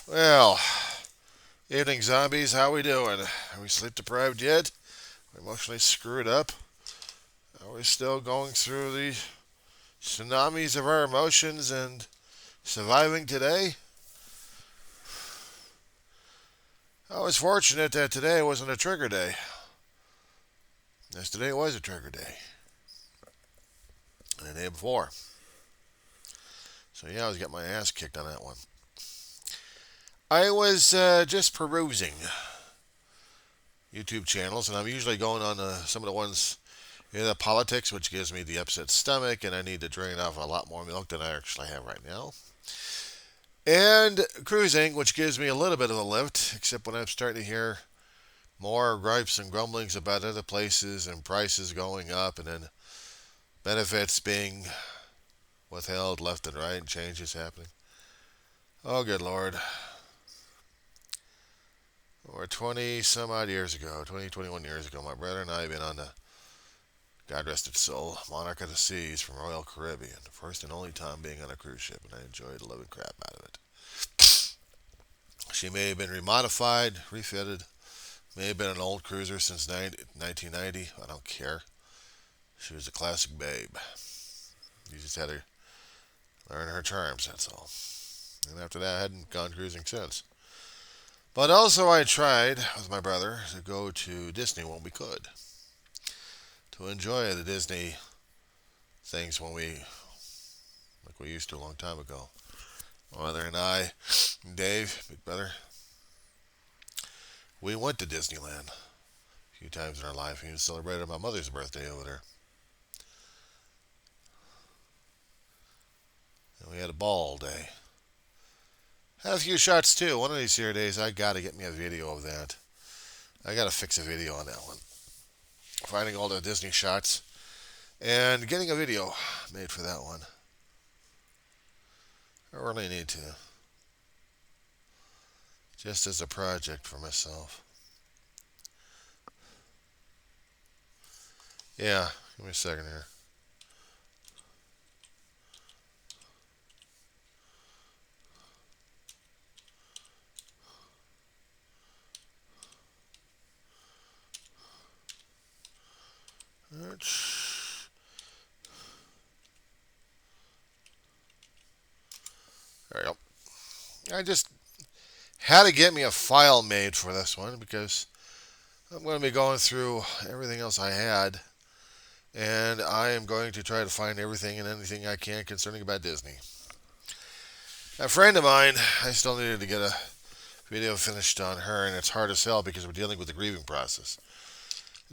Well, evening zombies, how we doing? Are we sleep deprived yet? Emotionally screwed up? Are we still going through the tsunamis of our emotions and surviving today? I was fortunate that today wasn't a trigger day. Yesterday was a trigger day. And the day before. So yeah, I was getting my ass kicked on that one. I was just perusing YouTube channels, and I'm usually going on some of the ones in the politics, which gives me the upset stomach, and I need to drain off a lot more milk than I actually have right now. And cruising, which gives me a little bit of a lift, except when I'm starting to hear more gripes and grumblings about other places and prices going up, and then benefits being withheld left and right, and changes happening. Oh, good Lord. Or 20 some odd years ago, 20, 21 years ago, my brother and I have been on the, God rest its soul, Monarch of the Seas from Royal Caribbean. The first and only time being on a cruise ship, and I enjoyed the living crap out of it. She may have been remodified, refitted, may have been an old cruiser since 1990. I don't care. She was a classic babe. You just had to learn her charms, that's all. And after that, I hadn't gone cruising since. But also, I tried with my brother to go to Disney when we could, to enjoy the Disney things like we used to a long time ago. My brother and I, Dave, big brother, we went to Disneyland a few times in our life. We celebrated my mother's birthday over there. And we had a ball all day. Had a few shots too. One of these here days, I gotta get me a video of that. I gotta fix a video on that one. Finding all the Disney shots and getting a video made for that one. I really need to. Just as a project for myself. Yeah, give me a second here. There we go. I just had to get me a file made for this one because I'm going to be going through everything else I had, and I am going to try to find everything and anything I can concerning about Disney. A friend of mine, I still needed to get a video finished on her, and it's hard as hell because we're dealing with the grieving process.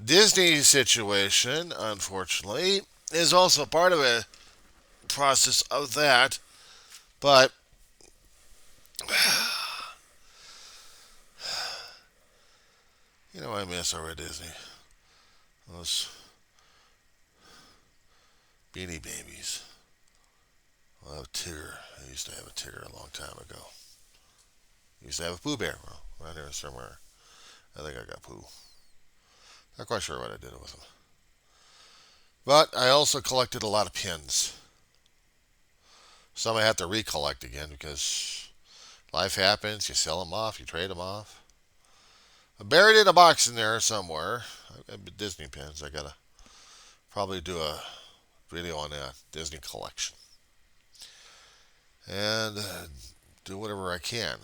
Disney's situation, unfortunately, is also part of a process of that, but I miss our Disney. Those Beanie Babies. I have a Tigger. I used to have a Tigger a long time ago. I used to have a Pooh Bear. Well, around here somewhere. I think I got Pooh. Not quite sure what I did with him. But I also collected a lot of pins. Some I have to recollect again because life happens. You sell them off. You trade them off. I'm buried in a box in there somewhere. I've got Disney pins. I gotta probably do a video on that Disney collection and do whatever I can.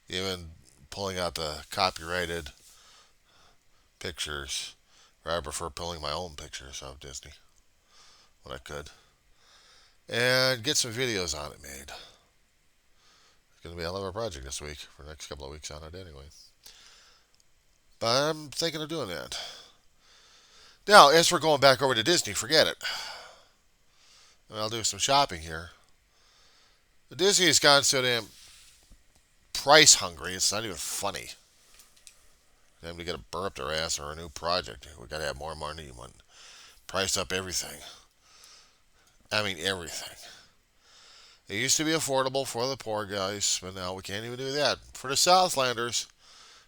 Even pulling out the copyrighted pictures. Or I prefer pulling my own pictures of Disney when I could. And get some videos on it made. It's going to be a hell of a project this week, for the next couple of weeks on it anyway. But I'm thinking of doing that. Now, as for going back over to Disney, forget it. And I'll do some shopping here. But Disney has gone so damn price hungry, it's not even funny. Them to get a burn up their ass or a new project. We got to have more money. Price up everything. I mean, everything. It used to be affordable for the poor guys, but now we can't even do that. For the Southlanders,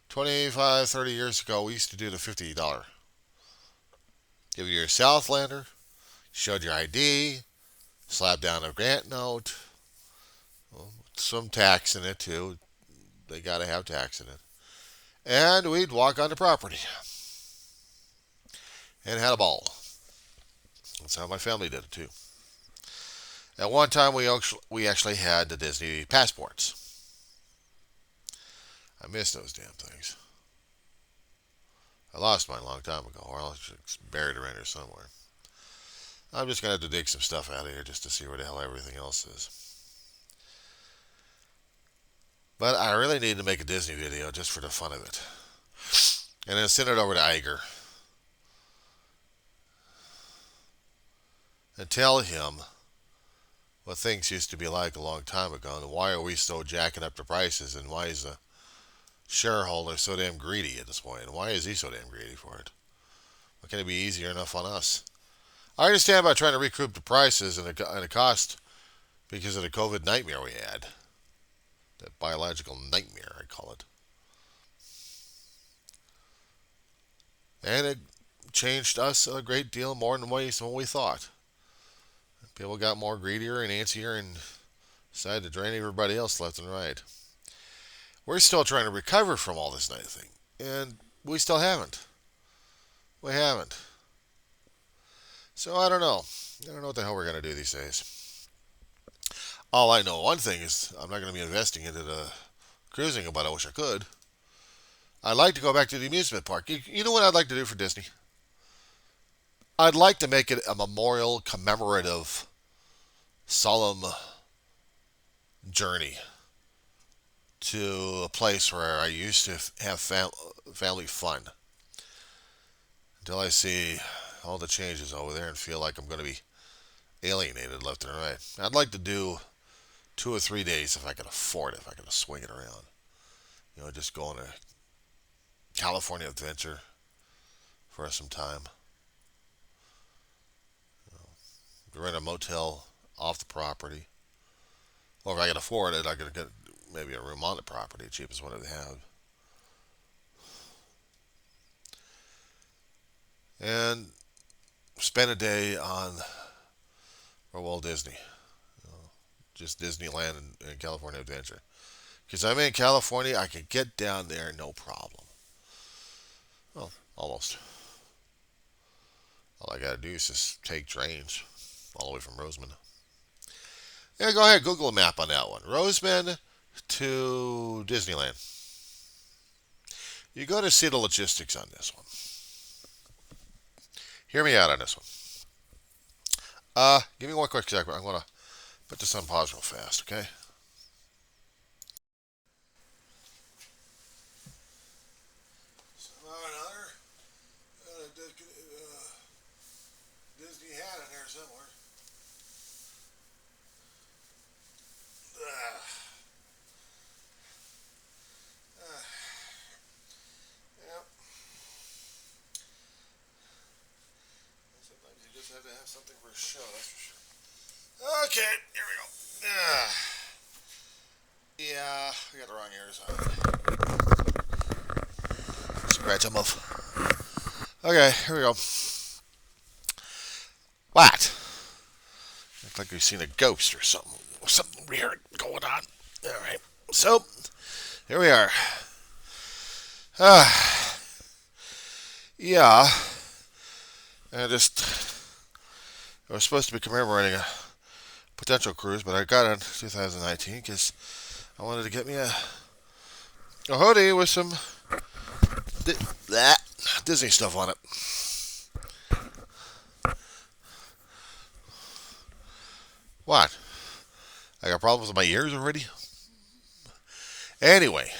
25, 30 years ago, we used to do the $50. Give you your Southlander, showed your ID, slapped down a grant note, Well, some tax in it too. They got to have tax in it. And we'd walk on the property and had a ball. That's how my family did it too. At one time, we actually had the Disney passports. I miss those damn things. I lost mine a long time ago, or it's buried around here somewhere. I'm just gonna have to dig some stuff out of here just to see where the hell everything else is. But I really need to make a Disney video just for the fun of it, and then send it over to Iger and tell him what things used to be like a long time ago, and why are we so jacking up the prices, and why is the shareholder so damn greedy at this point, and why is he so damn greedy for it? Why can't it be easier enough on us? I understand about trying to recoup the prices and the cost because of the COVID nightmare we had. That biological nightmare, I call it. And it changed us a great deal more than what we thought. People got more greedier and antsier and decided to drain everybody else left and right. We're still trying to recover from all this night thing, and we still haven't. We haven't. So I don't know. I don't know what the hell we're going to do these days. All I know, one thing is I'm not going to be investing into the cruising, but I wish I could. I'd like to go back to the amusement park. You know what I'd like to do for Disney? I'd like to make it a memorial, commemorative, solemn journey to a place where I used to have family fun until I see all the changes over there and feel like I'm going to be alienated left and right. I'd like to do 2 or 3 days if I could afford it, if I could swing it around. Just go on a California adventure for some time. Rent a motel off the property. Or if I can afford it, I could get maybe a room on the property, the cheapest one they have. And spend a day on Walt Disney. Just Disneyland and California Adventure. Because I'm in California, I can get down there no problem. Well, almost. All I gotta do is just take trains all the way from Roseman. Yeah, go ahead, Google a map on that one. Roseman to Disneyland. You got to see the logistics on this one. Hear me out on this one. Give me one quick second. I'm gonna put this on pause real fast, okay? Somehow or another, Disney hat in there somewhere. Uh, uh, yep. Sometimes you just have to have something for a show, that's for sure. Okay, here we go. Yeah, I got the wrong ears on. Scratch them off. Okay, here we go. What? Looks like we've seen a ghost or something. Something weird going on. Alright, so, here we are. Yeah, I was supposed to be commemorating a potential cruise, but I got on 2019 because I wanted to get me a hoodie with some Disney stuff on it. What? I got problems with my ears already? Anyway,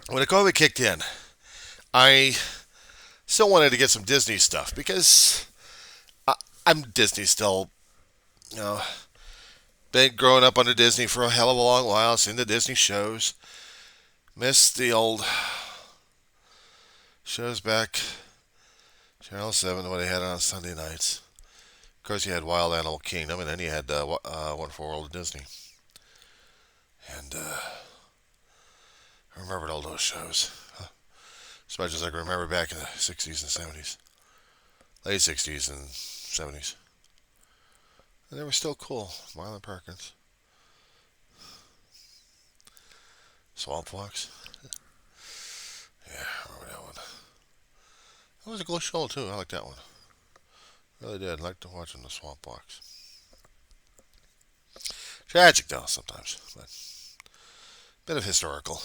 when the COVID kicked in, I still wanted to get some Disney stuff because I'm Disney still. You know, been growing up under Disney for a hell of a long while, seen the Disney shows, missed the old shows back Channel 7 when they had it on Sunday nights. Of course, you had Wild Animal Kingdom, and then you had Wonderful World of Disney. And I remembered all those shows. As much as I can remember back in the 60s and 70s. Late 60s and 70s. And they were still cool. Marlon Perkins. Swamp Fox. Yeah, I remember that one. That was a cool show, too. I liked that one. Really did. I liked watching the Swamp Fox. Tragic, though, sometimes. But a bit of historical.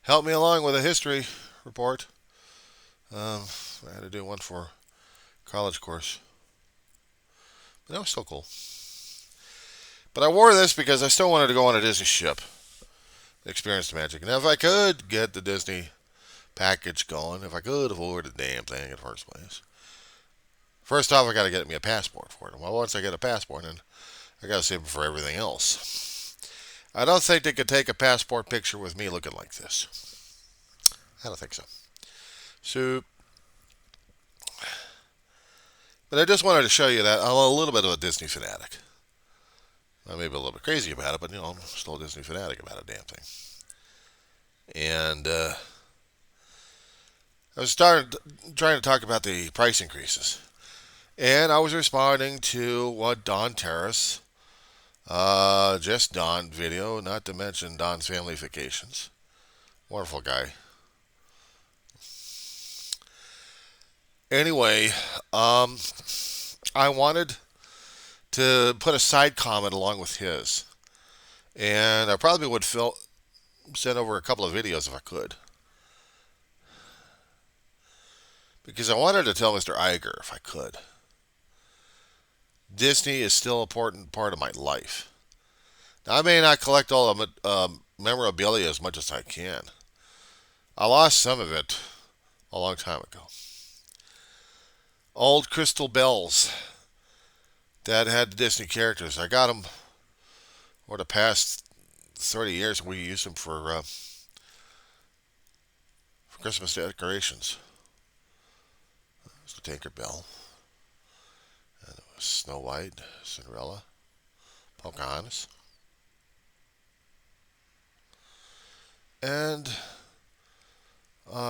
Help me along with a history report. I had to do one for college course. But that was still cool. But I wore this because I still wanted to go on a Disney ship. Experience the magic. And if I could get the Disney package going, if I could afford the damn thing in the first place. First off, I got to get me a passport for it. Well, once I get a passport, then I got to save it for everything else. I don't think they could take a passport picture with me looking like this. I don't think so. So, but I just wanted to show you that I'm a little bit of a Disney fanatic. I may be a little bit crazy about it, but I'm still a Disney fanatic about a damn thing. And I was trying to talk about the price increases. And I was responding to what Don Terrace, just Don video, not to mention Don's Family Vacations. Wonderful guy. Anyway, I wanted to put a side comment along with his. And I probably would send over a couple of videos if I could. Because I wanted to tell Mr. Iger, if I could, Disney is still an important part of my life. Now, I may not collect all the memorabilia as much as I can. I lost some of it a long time ago. Old crystal bells that had the Disney characters. I got them over the past 30 years. We used them for Christmas decorations. There's the Tinker Bell. And it was Snow White, Cinderella, Pocahontas. And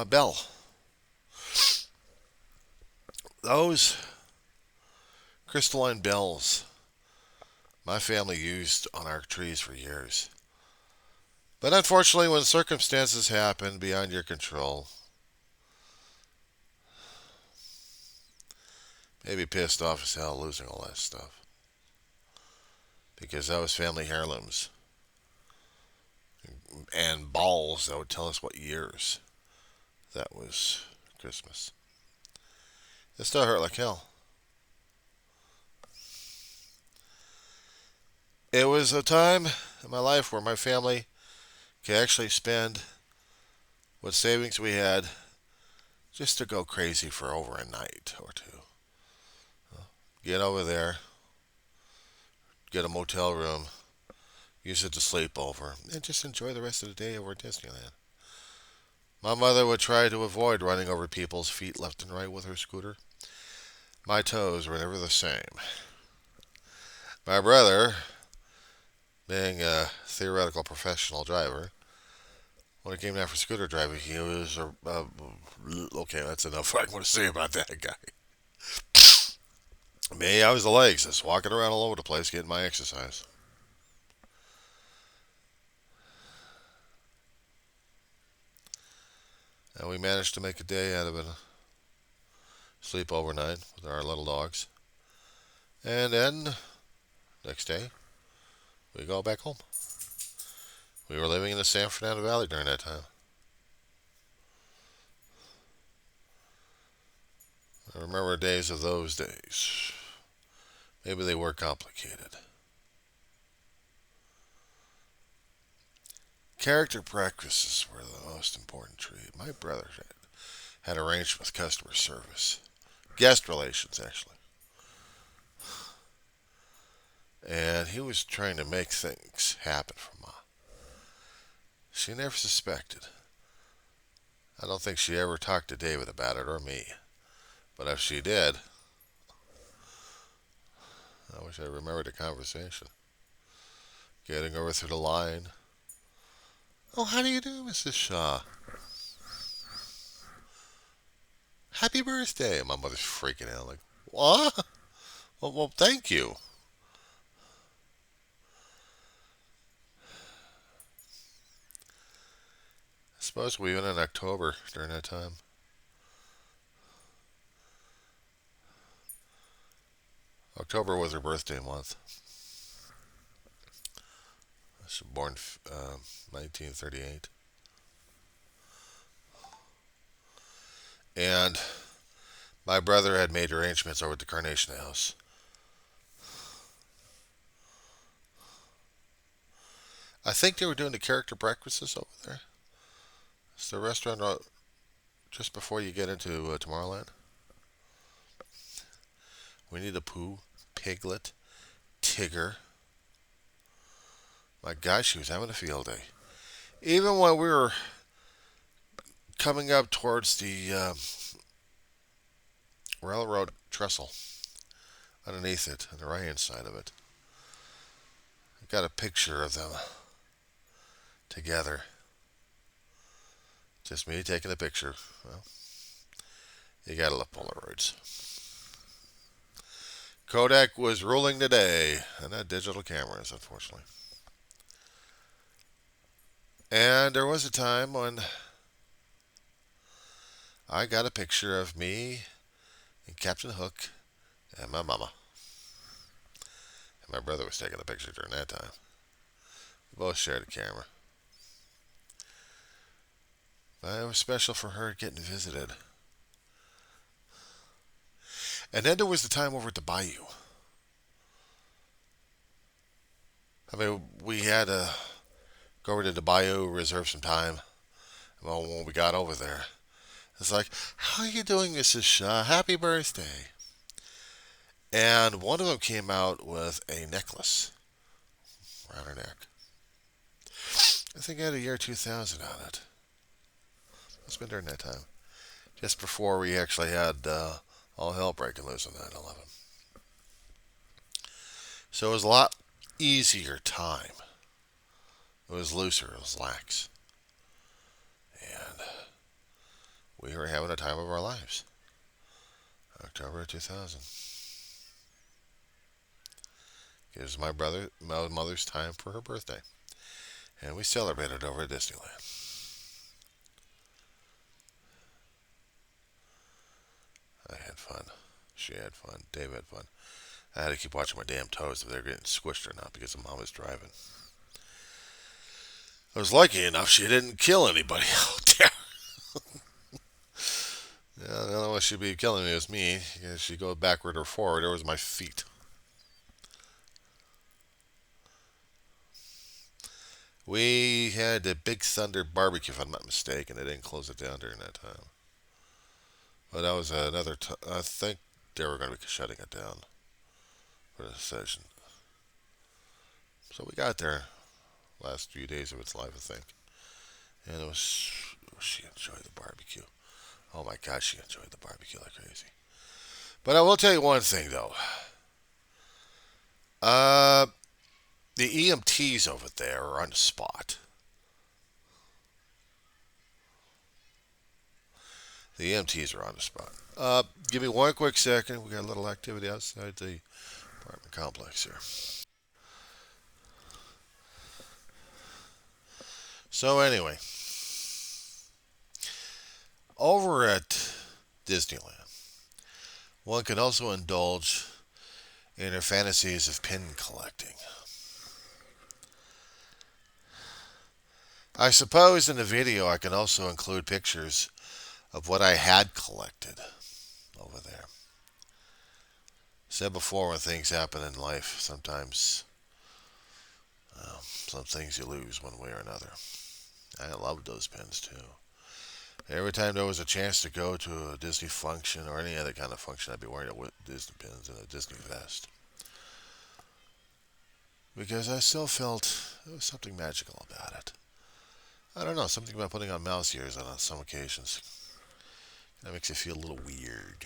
Belle. Those crystalline bells my family used on our trees for years. But unfortunately, when circumstances happen beyond your control, maybe pissed off as hell losing all that stuff. Because that was family heirlooms. And balls that would tell us what years that was Christmas. It still hurt like hell. It was a time in my life where my family could actually spend what savings we had just to go crazy for over a night or two. Get over there, get a motel room, use it to sleep over, and just enjoy the rest of the day over at Disneyland. My mother would try to avoid running over people's feet left and right with her scooter. My toes were never the same. My brother, being a theoretical professional driver, when it came down for scooter driving, he was okay, that's enough I want to say about that guy. Me, I was the legs, just walking around all over the place getting my exercise. And we managed to make a day out of it. Sleep overnight with our little dogs. And then, next day, we go back home. We were living in the San Fernando Valley during that time. I remember days of those days. Maybe they were complicated. Character practices were the most important trait. My brother had arranged with customer service. Guest relations, actually. And he was trying to make things happen for Ma. She never suspected. I don't think she ever talked to David about it or me. But if she did, I wish I remembered the conversation. Getting over through the line. Oh, how do you do, Mrs. Shaw? Happy birthday. My mother's freaking out like, what? Well, thank you. I suppose we went in October during that time. October was her birthday month. She was born 1938. And my brother had made arrangements over at the Carnation House. I think they were doing the character breakfasts over there. It's the restaurant just before you get into Tomorrowland. Winnie the Pooh, Piglet, Tigger. My gosh, she was having a field day. Even when we were coming up towards the railroad trestle, underneath it, on the right hand side of it, I got a picture of them together. Just me taking a picture. Well, you gotta love Polaroids. Kodak was ruling the day, and not digital cameras, unfortunately. And there was a time when I got a picture of me and Captain Hook and my mama. And my brother was taking a picture during that time. We both shared a camera. But it was special for her getting visited. And then there was the time over at the Bayou. I mean, we had to go over to the Bayou, reserve some time. Well, when we got over there, it's like, "How are you doing, Mrs. Shaw? Happy birthday!" And one of them came out with a necklace around her neck. I think it had a year 2000 on it. It's been during that time, just before we actually had all hell breaking loose on 9/11. So it was a lot easier time. It was looser. It was lax. And we were having a time of our lives. October of 2000. Gives my mother's time for her birthday. And we celebrated over at Disneyland. I had fun. She had fun. Dave had fun. I had to keep watching my damn toes if they were getting squished or not because the mom was driving. I was lucky enough she didn't kill anybody out there. Yeah, the only one she'd be killing me was me. If she go backward or forward, there was my feet. We had the Big Thunder barbecue, if I'm not mistaken. They didn't close it down during that time. But that was another. I think they were going to be shutting it down for the session. So we got there last few days of its life, I think. And it was. She enjoyed the barbecue. Oh my gosh, she enjoyed the barbecue like crazy. But I will tell you one thing, though. Uh, the EMTs over there are on the spot. The EMTs are on the spot. Give me one quick second. We got a little activity outside the apartment complex here. So anyway, over at Disneyland, one can also indulge in their fantasies of pin collecting. I suppose in the video I can also include pictures of what I had collected over there. Said before, when things happen in life, sometimes some things you lose one way or another. I loved those pins too. Every time there was a chance to go to a Disney function or any other kind of function, I'd be wearing a Disney pins and a Disney vest. Because I still felt there was something magical about it. I don't know, something about putting on mouse ears on some occasions. That makes you feel a little weird.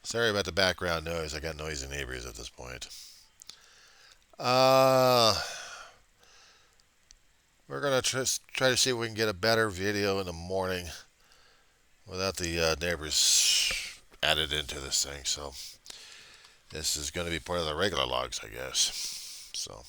Sorry about the background noise. I got noisy neighbors at this point. Uh, we're going to try to see if we can get a better video in the morning without the neighbors added into this thing. So this is going to be part of the regular logs, I guess. So